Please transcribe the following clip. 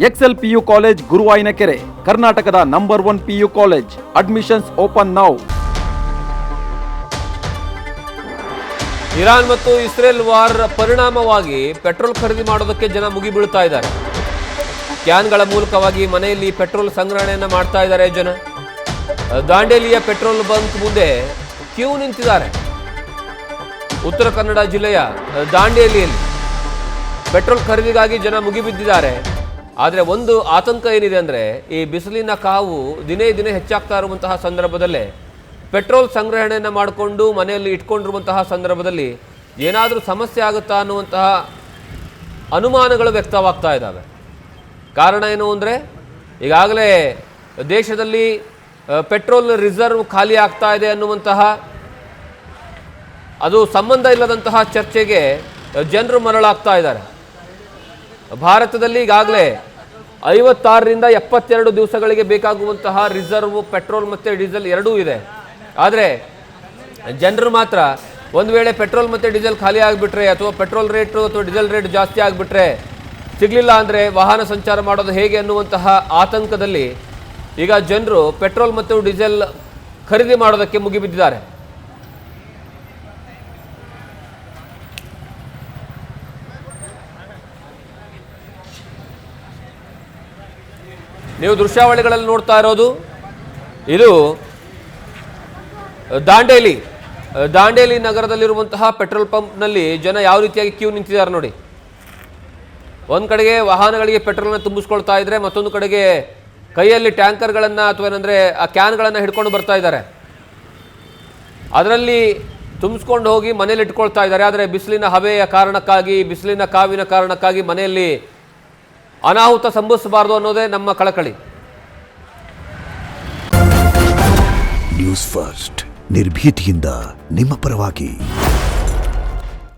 Excel PU college ಗುರುವಾಯಿನಕೆರೆ, ಕರ್ನಾಟಕದ number 1 PU college. Admissions open now. Iran ಮತ್ತು Israel war ಪರಿಣಾಮವಾಗಿ petrol ಖರೀದಿ ಮಾಡೋದಕ್ಕೆ ಜನ ಮುಗಿಬೀಳ್ತಾ ಇದ್ದಾರೆ. ಕ್ಯಾನ್ಗಳ ಮೂಲಕವಾಗಿ ಮನೆಯಲ್ಲಿ ಪೆಟ್ರೋಲ್ ಸಂಗ್ರಹಣೆಯನ್ನು ಮಾಡ್ತಾ ಇದ್ದಾರೆ ಜನ. ದಾಂಡೇಲಿಯ ಪೆಟ್ರೋಲ್ ಬಂಕ್ ಮುಂದೆ ಕ್ಯೂ ನಿಂತಿದ್ದಾರೆ. ಉತ್ತರ ಕನ್ನಡ ಜಿಲ್ಲೆಯ ದಾಂಡೇಲಿಯಲ್ಲಿ ಪೆಟ್ರೋಲ್ ಖರೀದಿಗಾಗಿ ಜನ ಮುಗಿಬಿದ್ದಿದ್ದಾರೆ. ಆದರೆ ಒಂದು ಆತಂಕ ಏನಿದೆ ಅಂದರೆ, ಈ ಬಿಸಿಲಿನ ಕಾವು ದಿನೇ ದಿನೇ ಹೆಚ್ಚಾಗ್ತಾ ಇರುವಂತಹ ಸಂದರ್ಭದಲ್ಲೇ ಪೆಟ್ರೋಲ್ ಸಂಗ್ರಹಣೆಯನ್ನು ಮಾಡಿಕೊಂಡು ಮನೆಯಲ್ಲಿ ಇಟ್ಕೊಂಡಿರುವಂತಹ ಸಂದರ್ಭದಲ್ಲಿ ಏನಾದರೂ ಸಮಸ್ಯೆ ಆಗುತ್ತಾ ಅನ್ನುವಂತಹ ಅನುಮಾನಗಳು ವ್ಯಕ್ತವಾಗ್ತಾ ಇದ್ದಾವೆ. ಕಾರಣ ಏನು ಅಂದರೆ, ಈಗಾಗಲೇ ದೇಶದಲ್ಲಿ ಪೆಟ್ರೋಲ್ ರಿಸರ್ವ್ ಖಾಲಿ ಆಗ್ತಾ ಇದೆ ಅನ್ನುವಂತಹ ಅದು ಸಂಬಂಧ ಇಲ್ಲದಂತಹ ಚರ್ಚೆಗೆ ಜನರು ಮರಳಾಗ್ತಾ ಇದ್ದಾರೆ. ಭಾರತದಲ್ಲಿ ಈಗಾಗಲೇ 56ರಿಂದ 72 ದಿವಸಗಳಿಗೆ ಬೇಕಾಗುವಂತಹ ರಿಸರ್ವ್ ಪೆಟ್ರೋಲ್ ಮತ್ತು ಡೀಸೆಲ್ ಎರಡೂ ಇದೆ. ಆದರೆ ಜನರು ಮಾತ್ರ ಒಂದು ವೇಳೆ ಪೆಟ್ರೋಲ್ ಮತ್ತು ಡೀಸೆಲ್ ಖಾಲಿ ಆಗಿಬಿಟ್ರೆ ಅಥವಾ ಪೆಟ್ರೋಲ್ ರೇಟು ಅಥವಾ ಡೀಸೆಲ್ ರೇಟ್ ಜಾಸ್ತಿ ಆಗಿಬಿಟ್ರೆ ಸಿಗಲಿಲ್ಲ ಅಂದರೆ ವಾಹನ ಸಂಚಾರ ಮಾಡೋದು ಹೇಗೆ ಅನ್ನುವಂತಹ ಆತಂಕದಲ್ಲಿ ಈಗ ಜನರು ಪೆಟ್ರೋಲ್ ಮತ್ತು ಡೀಸೆಲ್ ಖರೀದಿ ಮಾಡೋದಕ್ಕೆ ಮುಗಿಬಿದ್ದಿದ್ದಾರೆ. ನೀವು ದೃಶ್ಯಾವಳಿಗಳಲ್ಲಿ ನೋಡ್ತಾ ಇರೋದು ಇದು ದಾಂಡೇಲಿ ನಗರದಲ್ಲಿರುವಂತಹ ಪೆಟ್ರೋಲ್ ಪಂಪ್ನಲ್ಲಿ ಜನ ಯಾವ ರೀತಿಯಾಗಿ ಕ್ಯೂ ನಿಂತಿದ್ದಾರೆ ನೋಡಿ. ಒಂದು ಕಡೆಗೆ ವಾಹನಗಳಿಗೆ ಪೆಟ್ರೋಲ್ನ ತುಂಬಿಸ್ಕೊಳ್ತಾ ಇದ್ರೆ, ಮತ್ತೊಂದು ಕಡೆಗೆ ಕೈಯಲ್ಲಿ ಟ್ಯಾಂಕರ್ಗಳನ್ನು ಅಥವಾ ಏನಂದರೆ ಆ ಕ್ಯಾನ್ಗಳನ್ನು ಹಿಡ್ಕೊಂಡು ಬರ್ತಾ ಇದ್ದಾರೆ. ಅದರಲ್ಲಿ ತುಂಬಿಸ್ಕೊಂಡು ಹೋಗಿ ಮನೇಲಿ ಇಟ್ಕೊಳ್ತಾ ಇದ್ದಾರೆ. ಆದರೆ ಬಿಸಿಲಿನ ಹವೆಯ ಕಾರಣಕ್ಕಾಗಿ, ಬಿಸಿಲಿನ ಕಾವಿನ ಕಾರಣಕ್ಕಾಗಿ ಮನೆಯಲ್ಲಿ ಅನಾಹುತ ಸಂಭವಿಸಬಾರದು ಅನ್ನೋದೇ ನಮ್ಮ ಕಳಕಳಿ. ನ್ಯೂಸ್ ಫಸ್ಟ್ ನಿರ್ಭೀತಿಯಿಂದ ನಿಮ್ಮ ಪರವಾಗಿ.